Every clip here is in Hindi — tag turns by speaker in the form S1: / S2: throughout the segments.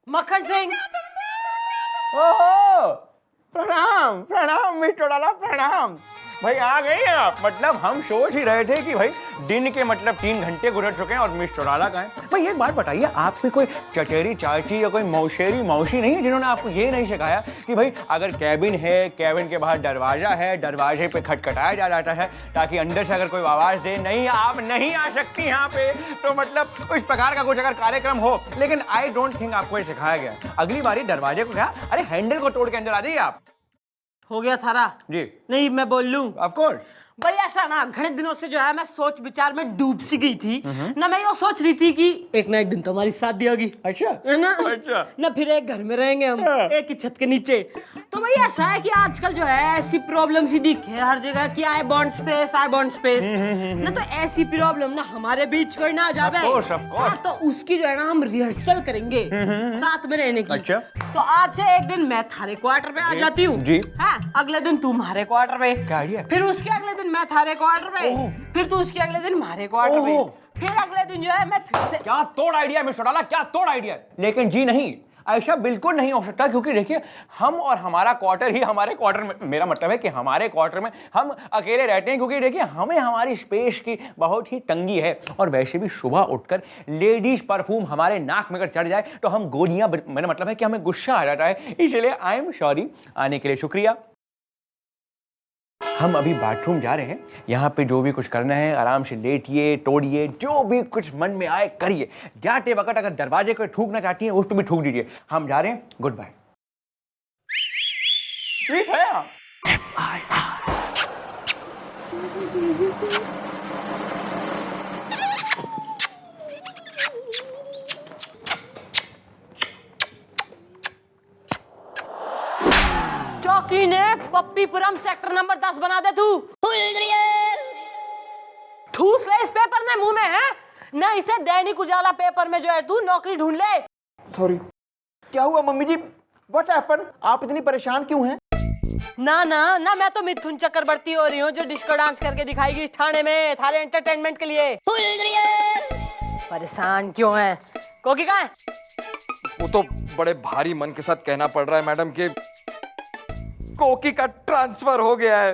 S1: मक्खन सिंह।
S2: ओहो, प्रणाम प्रणाम मिस चौटाला, प्रणाम। भाई आ गए आप। मतलब हम सोच ही रहे थे कि भाई दिन के मतलब 3 घंटे गुजर चुके हैं और मिस चौटाला कहाँ है। भाई एक बात बताइए, आपकी कोई चचेरी चाची या कोई मौसेरी मौसी नहीं है जिन्होंने आपको ये नहीं सिखाया कि भाई अगर कैबिन है, कैबिन के बाहर दरवाजा है, दरवाजे पे खटखटाया जाता है ताकि अंदर से अगर कोई आवाज दे, नहीं आप नहीं आ सकती यहाँ पे। तो मतलब इस प्रकार का कुछ अगर कार्यक्रम हो, लेकिन आई डोंट थिंक आपको ये सिखाया गया। अगली बारी दरवाजे को क्या, अरे हैंडल को तोड़ के अंदर आ जाइए आप।
S1: हो गया थारा
S2: जी
S1: नहीं, मैं बोल लूं।
S2: Of course.
S1: भाई ऐसा ना घने दिनों से जो है मैं सोच विचार में डूब सी गई थी ना। मैं ये सोच रही थी कि एक ना एक दिन तो हमारी शादी होगी।
S2: अच्छा
S1: है ना?
S2: अच्छा।
S1: ना फिर एक घर में रहेंगे हम, एक ही छत के नीचे। तो भाई ऐसा है कि आजकल जो है ऐसी प्रॉब्लम सी दिखी है हर जगह कि I want space, I want space ना। तो ऐसी प्रॉब्लम ना हमारे बीच कोई ना आ जावे।
S2: Of course.
S1: तो उसकी जो है ना हम रिहर्सल करेंगे साथ में रहने की।
S2: अच्छा।
S1: तो आज से एक दिन मैं थारे क्वार्टर पे आ जाती हूँ
S2: जी।
S1: हाँ, अगले दिन तू हमारे क्वार्टर पे,
S2: क्या आइडिया?
S1: फिर उसके अगले दिन मैं थारे क्वार्टर पे, फिर तू उसके अगले दिन हमारे क्वार्टर पे, फिर अगले दिन जो है मैं फिर से।
S2: क्या तोड़ आइडिया मिस चौटाला, क्या तोड़ आइडिया। लेकिन जी नहीं, ऐसा बिल्कुल नहीं हो सकता, क्योंकि देखिए हम और हमारा क्वार्टर ही हमारे क्वार्टर में, मेरा मतलब है कि हमारे क्वार्टर में हम अकेले रहते हैं, क्योंकि देखिए हमें हमारी स्पेस की बहुत ही तंगी है। और वैसे भी सुबह उठकर लेडीज परफ्यूम हमारे नाक में अगर चढ़ जाए तो हम गोलियां, मेरा मतलब है कि हमें गुस्सा आ जाता है। इसलिए आई एम सॉरी, आने के लिए शुक्रिया। हम अभी बाथरूम जा रहे हैं। यहाँ पे जो भी कुछ करना है आराम से लेटिए, तोड़िए, जो भी कुछ मन में आए करिए। जाते वक्त अगर दरवाजे को ठूकना चाहती हैं उस पर भी ठूक दीजिए। हम जा रहे हैं, गुड बाय। ठीक है आप।
S1: चौकी ने पप्पीपुरम सेक्टर नंबर 10 बना दे तू। ठूस ले इस पेपर ने मुंह में है ना। इसे दैनिक उजाला पेपर में जो है तू नौकरी ढूंढ ले।
S3: सॉरी। क्या हुआ मम्मी जी? What happen? आप इतनी परेशान क्यों हैं?
S1: ना ना ना, मैं तो मिथुन चक्रवर्ती हो रही हूँ जो डिस्को डांस करके दिखाएगी इस थाने में थारे एंटरटेनमेंट के लिए। परेशान क्यों है? कोकी कहाँ है?
S3: वो तो बड़े भारी मन के साथ कहना पड़ रहा है मैडम कि कोकी का ट्रांसफर हो गया है।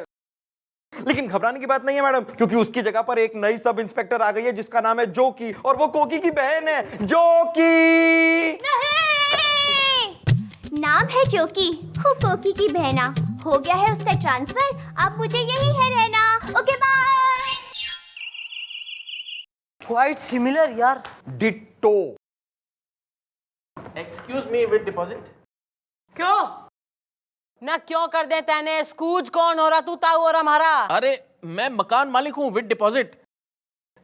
S3: लेकिन घबराने की बात नहीं है मैडम, क्योंकि उसकी जगह पर एक नई सब इंस्पेक्टर आ गई है जिसका नाम है जोकी, और वो कोकी की बहन है। जोकी
S4: नहीं, नाम है जोकी, हूँ कोकी की बहना। हो गया है उसका ट्रांसफर, अब मुझे यही है रहना। Okay bye.
S1: क्वाइट सिमिलर यार।
S3: Ditto.
S5: Excuse me, with deposit.
S1: क्यों ना क्यों कर दे तेने? स्कूज कौन हो रहा तू ताऊ और हमारा?
S5: अरे मैं मकान मालिक हूँ विद डिपॉजिट।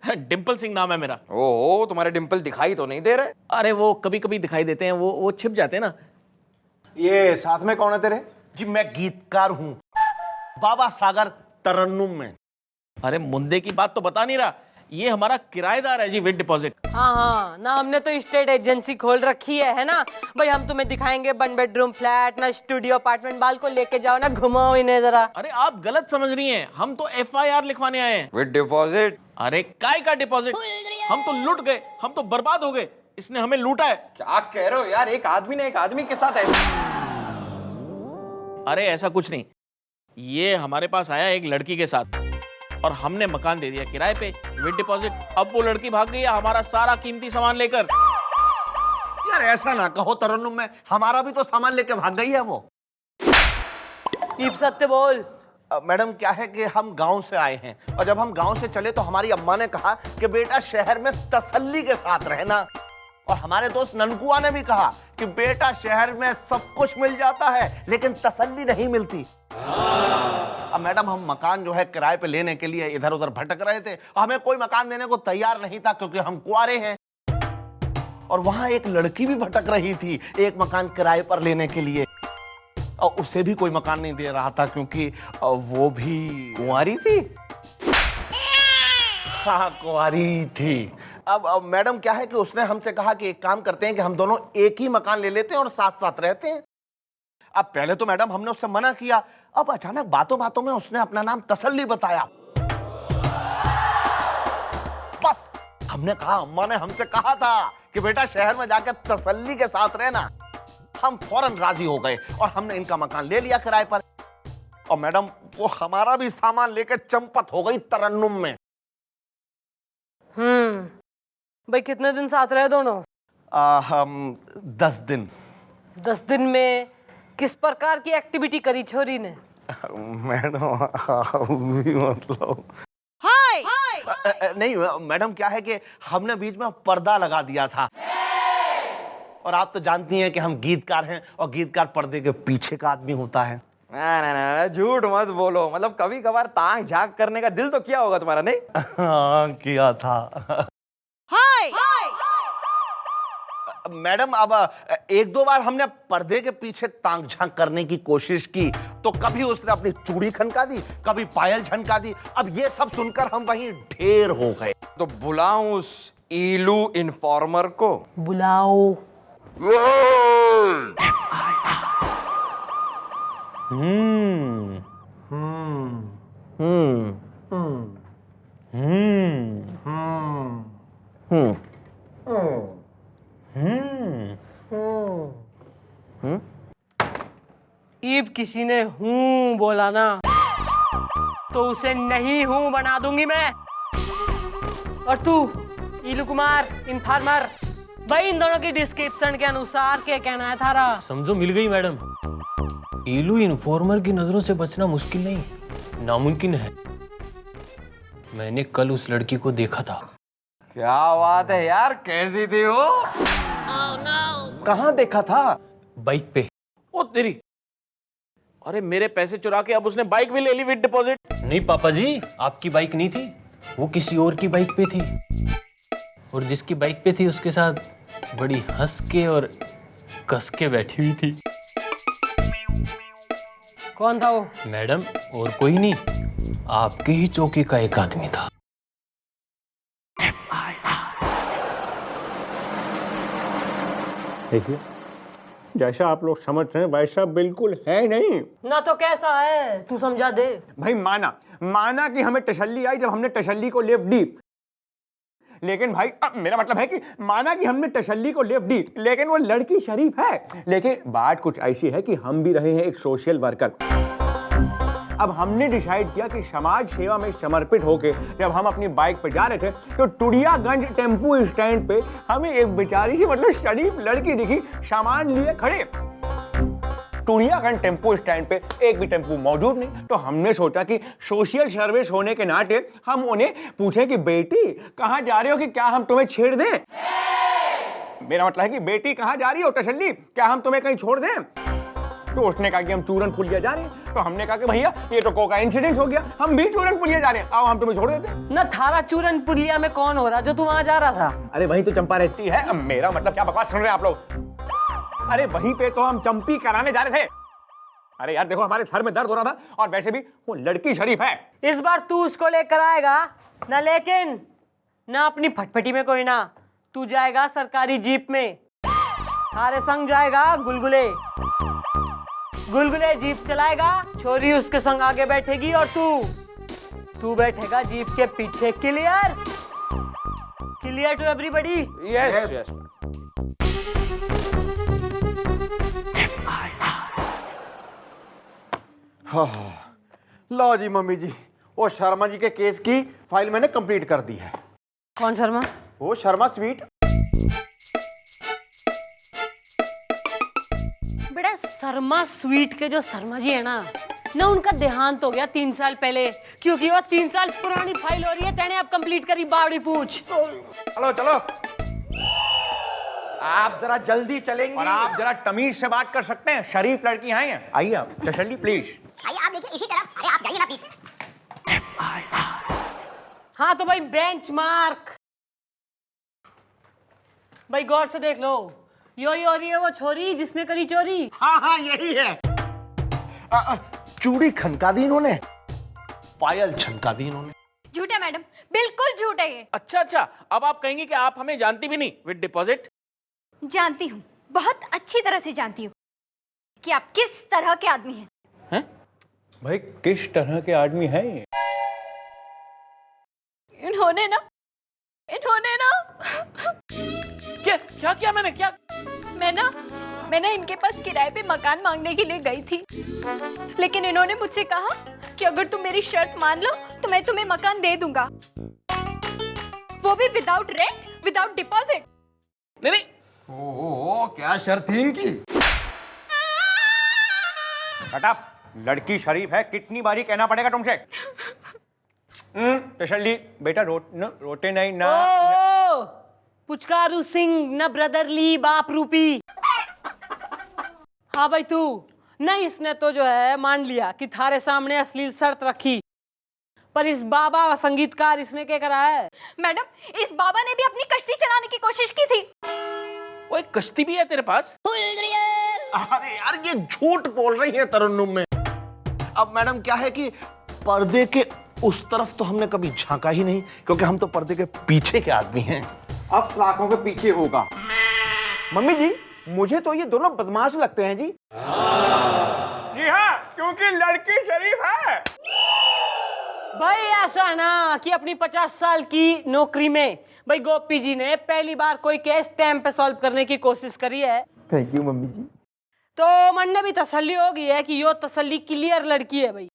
S5: डिम्पल सिंह नाम है मेरा।
S3: ओहो, तुम्हारे डिंपल दिखाई तो नहीं दे रहे।
S5: अरे वो कभी कभी दिखाई देते हैं, वो छिप जाते हैं ना।
S6: ये साथ में कौन है तेरे?
S7: जी मैं गीतकार हूँ बाबा सागर तरन्नुम में।
S5: अरे मुंदे की बात तो बता नहीं रहा, ये हमारा किराएदार है जी विद डिपॉजिट।
S1: हाँ हाँ ना, हमने तो स्टेट एजेंसी खोल रखी है ना भाई। हम तुम्हें दिखाएंगे 1 बेडरूम फ्लैट ना, स्टूडियो अपार्टमेंट। बाल को लेके जाओ ना, घुमाओ इन्हें जरा।
S5: अरे आप गलत समझ रही हैं, हम तो FIR लिखवाने आए हैं।
S3: With deposit?
S5: अरे काय का डिपॉजिट? हम तो लूट गए, हम तो बर्बाद हो गए, इसने हमें लूटा है।
S3: क्या कह रहे हो यार? एक आदमी ने एक आदमी के साथ ऐसा?
S5: अरे ऐसा कुछ नहीं, ये हमारे पास आया एक लड़की के साथ और हमने मकान दे दिया किराए पे विद डिपॉजिट। अब वो लड़की भाग गई है हमारा सारा कीमती सामान लेकर।
S7: यार ऐसा ना कहो तरन्नुम में, हमारा भी तो सामान लेके भाग गई है वो।
S1: दीप सत्य बोल।
S7: मैडम क्या है कि हम गांव से आए हैं, और जब हम गांव से चले तो हमारी अम्मा ने कहा कि बेटा शहर में तसल्ली के साथ रहना। और हमारे दोस्त ननकुआ ने भी कहा कि बेटा शहर में सब कुछ मिल जाता है लेकिन तसल्ली नहीं मिलती। अब मैडम हम मकान जो है किराए पे लेने के लिए इधर उधर भटक रहे थे। हमें कोई मकान देने को तैयार नहीं था क्योंकि हम कुआरे हैं। और वहां एक लड़की भी भटक रही थी एक मकान किराए पर लेने के लिए, और उसे भी कोई मकान नहीं दे रहा था क्योंकि वो भी
S3: कुंवारी थी।
S7: हाँ कुंवारी थी। अब मैडम क्या है कि उसने हमसे कहा कि एक काम करते हैं कि हम दोनों एक ही मकान ले लेते हैं और साथ साथ रहते हैं। अब पहले तो मैडम हमने उससे मना किया, अब अचानक बातों बातों में उसने अपना नाम तसल्ली बताया। बस हमने कहा अम्मा ने हमसे कहा था कि बेटा शहर में जाकर तसल्ली के साथ रहना। हम फौरन राजी हो गए और हमने इनका मकान ले लिया किराए पर। और मैडम वो हमारा भी सामान लेकर चंपत हो गई तरन्नुम में।
S1: भाई कितने दिन साथ रहे दोनों?
S7: हम 10 दिन।
S1: 10 दिन में किस प्रकार की एक्टिविटी करी छोरी ने?
S7: मैडम भी मतलब नहीं मैडम, क्या है कि हमने बीच में पर्दा लगा दिया था। और आप तो जानती हैं कि हम गीतकार हैं और गीतकार पर्दे के पीछे का आदमी होता है।
S3: ना झूठ मत बोलो, मतलब कभी कभार ताक झाक करने का दिल तो किया होगा तुम्हारा, नहीं?
S7: हाँ किया था। मैडम अब एक दो बार हमने पर्दे के पीछे ताक झांक करने की कोशिश की तो कभी उसने अपनी चूड़ी खनका दी, कभी पायल झनका दी। अब ये सब सुनकर हम वहीं ढेर हो गए।
S3: तो बुलाऊं उस ईलू इन्फॉर्मर को?
S1: बुलाओ। ईब किसी ने हूं बोला ना तो उसे नहीं हूं बना दूंगी मैं। और तू ईलू कुमार इन्फॉर्मर, भाई इन दोनों की डिस्क्रिप्शन के अनुसार क्या कहना है थारा?
S8: समझो मिल गई मैडम। ईलू इन्फॉर्मर की नजरों से बचना मुश्किल नहीं, नामुमकिन है। मैंने कल उस लड़की को देखा था।
S3: क्या बात है यार, कैसी थी वो?
S6: कहाँ देखा था?
S8: बाइक पे।
S5: ओ तेरी, अरे मेरे पैसे चुरा के अब उसने बाइक भी ले ली विद डिपॉजिट।
S8: नहीं पापा जी, आपकी बाइक नहीं थी, वो किसी और की बाइक पे थी। और जिसकी बाइक पे थी उसके साथ बड़ी हंस के और कस के बैठी हुई थी।
S1: कौन था वो?
S8: मैडम और कोई नहीं, आपके ही चौकी का एक आदमी था।
S2: देखिए, जैसा आप लोग समझ रहे हैं वैसा बिल्कुल है नहीं।
S1: ना तो कैसा है, तू समझा दे।
S2: भाई माना कि हमें तसल्ली आई जब हमने तसल्ली को लिफ्ट दी। लेकिन भाई अब मेरा मतलब है कि माना कि हमने तसल्ली को लिफ्ट दी, लेकिन वो लड़की शरीफ है। लेकिन बात कुछ ऐसी है कि हम भी रहे हैं एक सोशल वर्कर। अब हमने डिसाइड किया कि समाज सेवा में समर्पित होके जब हम अपनी बाइक पे जा रहे थे तो टुड़ियागंज टेम्पू स्टैंड पे हमें एक बेचारी सी मतलब शरीफ लड़की दिखी, सामान लिए खड़े। टुड़ियागंज टेम्पू स्टैंड पे एक भी टेम्पू मौजूद नहीं। तो हमने सोचा कि सोशल सर्विस होने के नाते हम उन्हें पूछें कि बेटी कहाँ जा रहे हो, कि क्या हम तुम्हें छेड़ दें? मेरा मतलब है कि बेटी कहाँ जा रही हो तसल्ली, क्या हम तुम्हें कहीं छोड़ दें? तो उसने कहा कि हम चूरन पुलिया जा रहे हैं। तो हमने कहा कि भैया ये तो कोका इंसिडेंट हो गया, हम भी चूरन पुलिया जा रहे हैं, आओ हम तुम्हें छोड़ देते हैं।
S1: ना थारा चूरन पुलिया में कौन हो रहा जो तू वहां जा रहा था?
S2: अरे वहीं तो चंपा रहती है। अब मेरा मतलब क्या बकवास सुन रहे हैं आप लोग? अरे वहीं पे तो हम चंपी कराने जा रहे थे। अरे यार देखो, हमारे सर में दर्द हो रहा था और वैसे भी वो लड़की शरीफ है।
S1: इस बार तू उसको लेकर आएगा ना, लेकिन ना अपनी फटफटी में कोई ना, तू जाएगा सरकारी जीप में। थारे संग जाएगा गुलगुले जीप चलाएगा, छोरी उसके संग आगे बैठेगी और तू बैठेगा जीप के पीछे। Clear to everybody?
S2: यस।
S6: लो जी मम्मी जी, वो शर्मा जी के केस की फाइल मैंने कंप्लीट कर दी है।
S1: कौन शर्मा?
S6: वो शर्मा स्वीट।
S1: बेटा शर्मा स्वीट के जो शर्मा जी है ना उनका देहांत हो गया 3 साल पहले, क्योंकि वो 3 साल पुरानी फाइल हो रही है। तेने अब कंप्लीट करी, बावड़ी पूछ।
S3: चलो आप जरा जल्दी चलेंगे
S2: और आप जरा तमीज से बात कर सकते हैं, शरीफ लड़की हैं। आइए आप तसल्ली प्लीज।
S4: आइए आप देखिए इसी तरफ, आइए आप जाइए ना प्लीज।
S1: हाँ तो भाई बेंच मार्क, भाई गौर से देख लो, यो हो रही है वो छोरी जिसने करी चोरी।
S7: हाँ यही है। चूड़ी खनका दी इन्होंने, पायल छनका दी इन्होंने।
S4: झूठ है मैडम, बिल्कुल झूठ है ये।
S5: अच्छा, अब आप कहेंगे कि आप हमें जानती भी नहीं विद डिपॉजिट?
S4: जानती हूँ, बहुत अच्छी तरह से जानती हूँ कि आप किस तरह के आदमी हैं।
S2: भाई किस तरह के आदमी हैं ये?
S4: इन्होंने ना
S5: क्या किया मैंने? क्या?
S9: मैं ना इनके पास किराए पे मकान मांगने के लिए गई थी, लेकिन इन्होंने मुझसे कहा कि अगर तुम मेरी शर्त मान लो तो मैं तुम्हें मकान दे दूंगा, वो भी विदाउट रेंट, विदाउट डिपॉजिट।
S5: नहीं,
S3: ओ क्या शर्त थी इनकी?
S2: हटाप, लड़की शरीफ है, कितनी बारी कहना पड़ेगा तुमसे? तसल्ली बेटा, रोटे नहीं ना।
S1: ओ पुचकारू सिंह न ब्रदरली बाप रूपी। हाँ भाई, तू नहीं, इसने तो जो है मान लिया कि थारे सामने अश्लील शर्त रखी, पर इस बाबा संगीतकार इसने क्या करा है?
S9: मैडम, इस बाबा ने भी अपनी कश्ती चलाने की कोशिश की थी।
S5: वो एक कश्ती भी है तेरे पास?
S7: अरे यार, ये झूठ बोल रही है तरन्नुम में। अब मैडम क्या है कि पर्दे के उस तरफ तो हमने कभी झांका ही नहीं, क्योंकि हम तो पर्दे के पीछे के आदमी हैं।
S6: अब सलाखों के पीछे होगा। मम्मी जी, मुझे तो ये दोनों बदमाश लगते हैं जी।
S2: जी हाँ, क्योंकि लड़की शरीफ है।
S1: भाई ऐसा ना कि अपनी 50 साल की नौकरी में भाई गोपी जी ने पहली बार कोई केस टाइम पे सॉल्व करने की कोशिश करी है।
S6: थैंक यू मम्मी जी।
S1: तो मन में भी तसल्ली हो गई है कि यो तसल्ली क्लियर लड़की है भाई।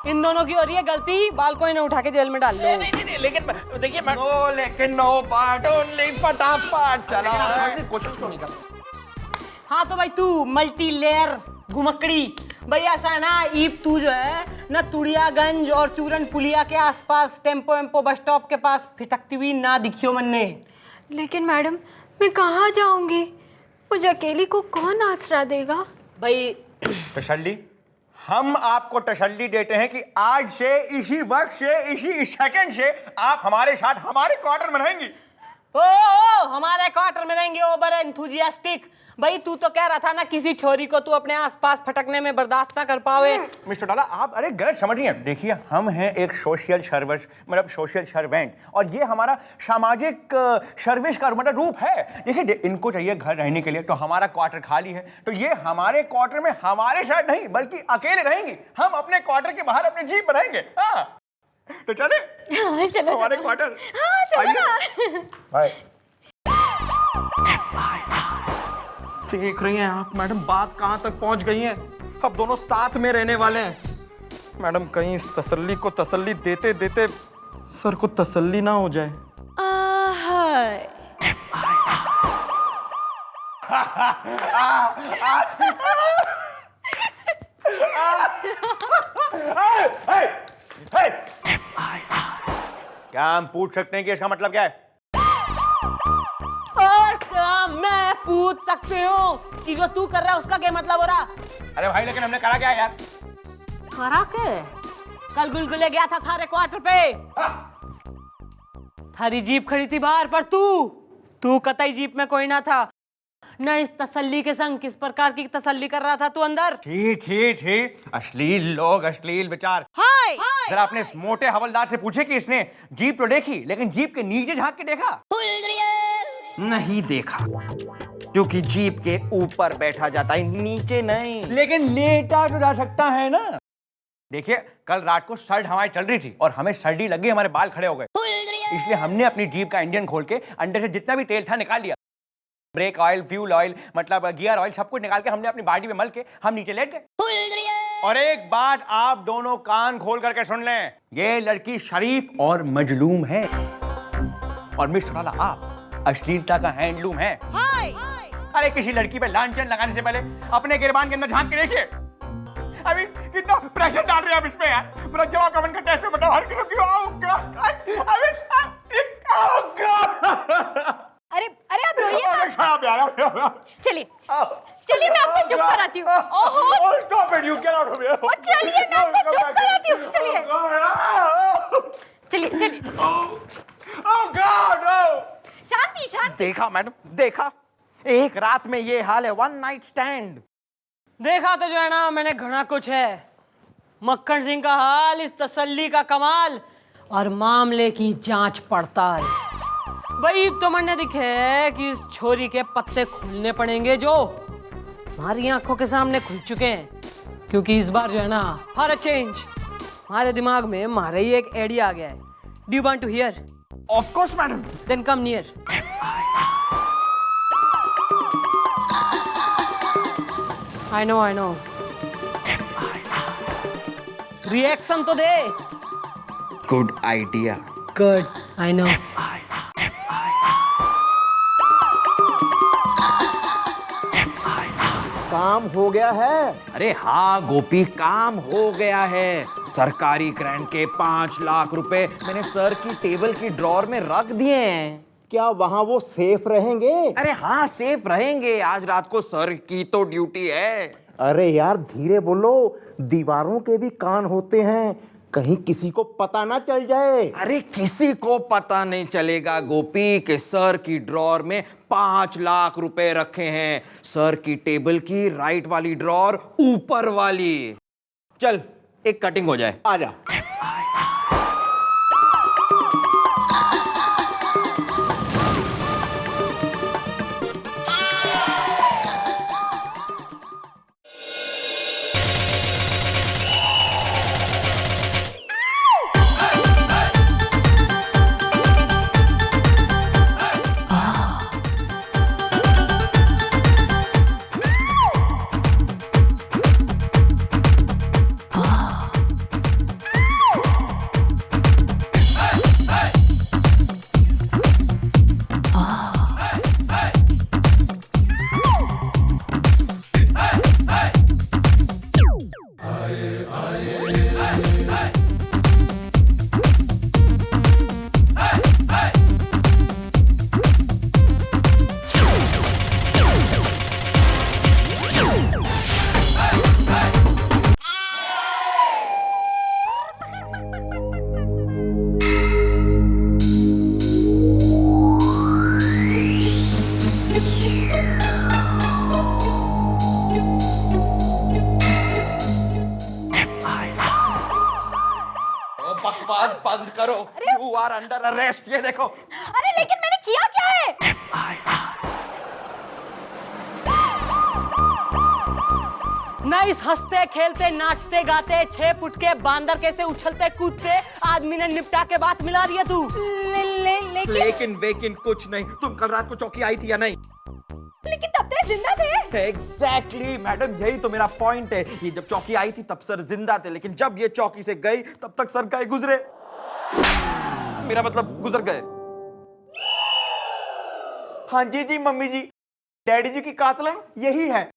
S1: इन दोनों की हो रही है गलती, बाल को इन्हें उठा के जेल में डाल लो।
S5: नहीं, लेकिन देखिए
S3: नो लेकिन नो पार्ट ओनली, फटाफट चला।
S7: कोशिश क्यों नहीं करते?
S1: हाँ तो भाई तू मल्टी लेयर घुमकड़ी, भाई ऐसा है ना, ईब तू जो है ना तुड़ियागंज और चूरन पुलिया के आसपास टेम्पो एम्पो बस स्टॉप के पास फिटकती हुई ना दिखियो मन्ने।
S9: लेकिन मैडम, मैं कहाँ जाऊंगी? मुझे अकेली को कौन आसरा देगा?
S1: भाई
S2: तसल्ली, हम आपको तसल्ली देते हैं कि आज से, इसी वक्त से, इसी सेकंड से आप हमारे साथ हमारे क्वार्टर में रहेंगी।
S1: ओ हमारे क्वार्टर में रहेंगे, ओवर एंथुजियास्टिक। भाई तू तो कह रहा था ना किसी छोरी को तू अपने आसपास फटकने में बर्दाश्त ना कर पावे।
S2: मिस्टर डाला, आप अरे गलत समझ रही हैं। देखिए, हम हैं एक सोशल सर्विस, मतलब सोशल सर्वेंट, और ये हमारा सामाजिक सर्विस का मतलब रूप है। देखिए, इनको चाहिए घर रहने के लिए, तो हमारा क्वार्टर खाली है, तो ये हमारे क्वार्टर में हमारे साथ नहीं बल्कि अकेले रहेंगी। हम अपने क्वार्टर के बाहर अपने जीप बनाएंगे। हाँ, तो चले
S9: चलो
S2: हमारे क्वार्टर।
S9: हाँ चलो ना।
S2: बाय।
S3: देख रही हैं आप मैडम, बात कहां तक पहुंच गई है। अब दोनों साथ में रहने वाले हैं। मैडम, कहीं इस तसल्ली को तसल्ली देते देते सर को तसल्ली ना हो जाए।
S2: क्या हम पूछ सकते हैं कि इसका मतलब क्या है?
S1: और क्या मैं पूछ सकती हूँ कि जो तू कर रहा है उसका क्या मतलब हो रहा?
S2: अरे भाई, लेकिन हमने करा क्या यार?
S1: करा के? कल गुलगुले गया था थारे क्वार्टर पे, थारी जीप खड़ी थी बाहर, पर तू कतई जीप में कोई ना था। न इस तसल्ली के संग किस प्रकार की तसल्ली कर रहा था तू अंदर?
S2: ठीक, अश्लील लोग, अश्लील विचार। जरा अपने इस मोटे हवलदार से पूछे कि इसने जीप तो देखी, लेकिन जीप के नीचे झांक के देखा?
S3: नहीं देखा, क्योंकि जीप के ऊपर बैठा जाता है, नीचे नहीं।
S2: लेकिन लेटा तो जा सकता है ना। देखिए, कल रात को सर्द हवाएं चल रही थी और हमें सर्दी लगी, हमारे बाल खड़े हो गए, इसलिए हमने अपनी जीप का इंजन खोल के अंदर से जितना भी तेल था निकाल लिया। ब्रेक ऑयल, फ्यूल ऑयल, मतलब गियर ऑयल, सब कुछ निकाल के हमने अपनी बाडी में मल के हम नीचे लेट गए। और एक बात आप दोनों कान खोल करके सुन लें, ये लड़की शरीफ और मजलूम है, और मिस्टर डाला आप अश्लीलता का हैंडलूम है। अरे किसी लड़की पे लांछन लगाने से पहले अपने गिरबान के अंदर झांक के देखिए। अभी कितना प्रेशर डाल रहे हैं आप इस पे यार। पूरा जवाब कवन का टेस्ट में बताओ हर किसी की।
S9: अरे आप रोइए मत। चलिए
S2: चलिए
S9: मैं आपको चुप कराती हूँ। ओहो
S2: stop it, you get out of here.
S9: चलिए मैं आपको चुप कराती हूँ। चलिए
S2: ओह गॉड,
S9: शांति।
S3: देखा मैडम, देखा, एक रात में ये हाल है, वन नाइट स्टैंड।
S1: देखा तो जो है ना, मैंने घना कुछ है। मक्खन सिंह का हाल, इस तसल्ली का कमाल, और मामले की जांच पड़ताल। भाई तो मैंने दिखे कि इस छोरी के पत्ते खोलने पड़ेंगे, जो हमारी आंखों के सामने खुल चुके हैं। क्योंकि इस बार जो है ना, फॉर अ चेंज हमारे दिमाग में हमारे ही एक आइडिया आ गया है। Do you want to hear?
S2: Of course madam.
S1: Then come near. I know reaction तो दे।
S3: Good idea.
S1: Good, I know.
S6: काम हो गया है।
S2: अरे हाँ गोपी, काम हो गया है। सरकारी ग्रांट के 5 लाख रुपए मैंने सर की टेबल की ड्रॉर में रख दिए हैं।
S6: क्या वहां वो सेफ रहेंगे?
S2: अरे हाँ सेफ रहेंगे, आज रात को सर की तो ड्यूटी है।
S6: अरे यार धीरे बोलो, दीवारों के भी कान होते हैं, कहीं किसी को पता ना चल जाए।
S2: अरे किसी को पता नहीं चलेगा गोपी कि सर की ड्रॉर में 5 लाख रुपए रखे हैं। सर की टेबल की राइट वाली ड्रॉर ऊपर वाली। चल एक कटिंग हो जाए।
S6: आजा।
S3: बकवास बंद करो। You are under arrest. ये देखो।
S9: अरे लेकिन मैंने किया क्या है?
S1: नाइस, हंसते खेलते नाचते गाते 6 फुट के बांदर कैसे उछलते कूदते आदमी ने निपटा के बात मिला रही है तू।
S3: लेकिन वेकिन कुछ नहीं। तुम कल रात को चौकी आई थी या नहीं?
S9: लेकिन तब तो ये जिंदा थे।
S2: एग्जैक्टली मैडम, यही तो मेरा पॉइंट है। ये जब चौकी आई थी तब सर जिंदा थे, लेकिन जब ये चौकी से गई तब तक सर गए गुजरे। मेरा मतलब गुजर गए।
S6: हाँ जी जी मम्मी जी, डैडी जी की कातलन यही है।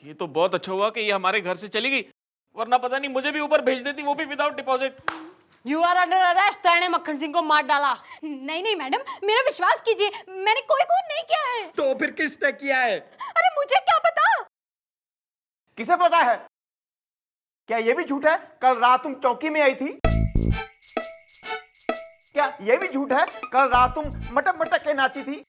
S5: ये तो बहुत अच्छा हुआ कि ये हमारे घर से चली गई, वरना पता नहीं मुझे भी ऊपर भेज देती, वो भी without deposit.
S1: You are under arrest. तैने मक्खन सिंह को मार डाला।
S9: नहीं मैडम, मेरा विश्वास कीजिए, मैंने कोई खून नहीं किया है।
S3: तो फिर किसने किया है?
S9: अरे मुझे क्या पता।
S6: किसे पता है? क्या ये भी झूठ है कल रात तुम चौकी में आई थी? क्या ये भी झूठ है कल रात तुम मटक मटक के नाची थी?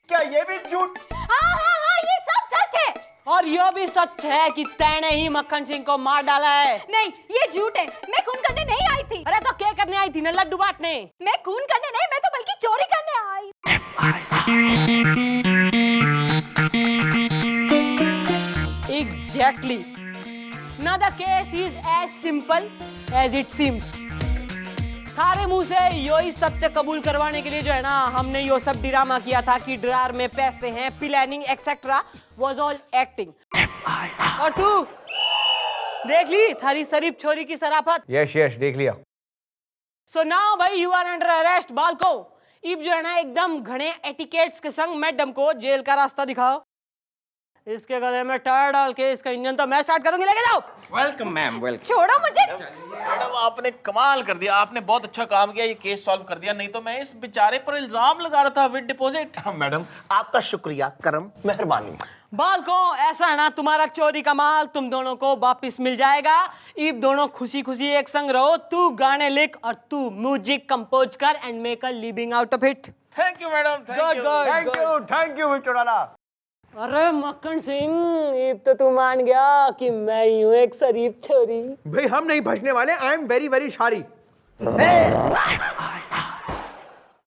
S6: क्या ये भी झूठ?
S9: हाँ, ये सब सच है।
S1: और यह भी सच है कि तैने ही मक्खन सिंह को मार डाला है।
S9: नहीं, ये झूठ है। मैं खून करने नहीं आई थी।
S1: अरे तो क्या करने आई थी? न लड्डू बांटने।
S9: मैं खून करने नहीं, मैं तो बल्कि चोरी करने आई।
S1: Exactly. Now the case is as simple as it seems. सारे मुंह से यही सत्य कबूल करवाने के लिए जो है ना, हमने यो सब ड्रामा किया था कि ड्रार में पैसे हैं, planning etcetera was all acting. और तू देख ली थारी शरीफ छोरी की शराफत।
S2: यस यस, देख लिया।
S1: सो नाउ भाई यू आर अंडर अरेस्ट बालको। इब जो है ना एकदम घने एटिकेट्स के संग मैडम को जेल का रास्ता दिखाओ। इसके गले में टायर डाल के इसका इंजन तो मैं स्टार्ट करूंगी, लेके जाओ।
S3: Welcome ma'am, welcome.
S9: छोड़ो मुझे।
S5: मैडम आपने कमाल कर दिया, आपने बहुत अच्छा काम किया, ये केस सॉल्व कर दिया। नहीं तो मैं इस बेचारे पर इल्जाम लगा रहा था विद डिपॉजिट।
S7: मैडम आपका शुक्रिया, करम, मेहरबानी।
S1: बालको ऐसा है ना, तुम्हारा चोरी का माल तुम दोनों को वापिस मिल जाएगा। इब दोनों खुशी खुशी एक संग रहो। तू गाने लिख और तू म्यूजिक कंपोज कर and make a living out of it.
S5: Thank you madam,
S2: thank you mister डाला।
S1: अरे मक्खन सिंह, इब तो तू मान गया कि मैं ही हूँ एक शरीफ छोरी।
S2: भाई हम नहीं भजने वाले। I am very very sorry.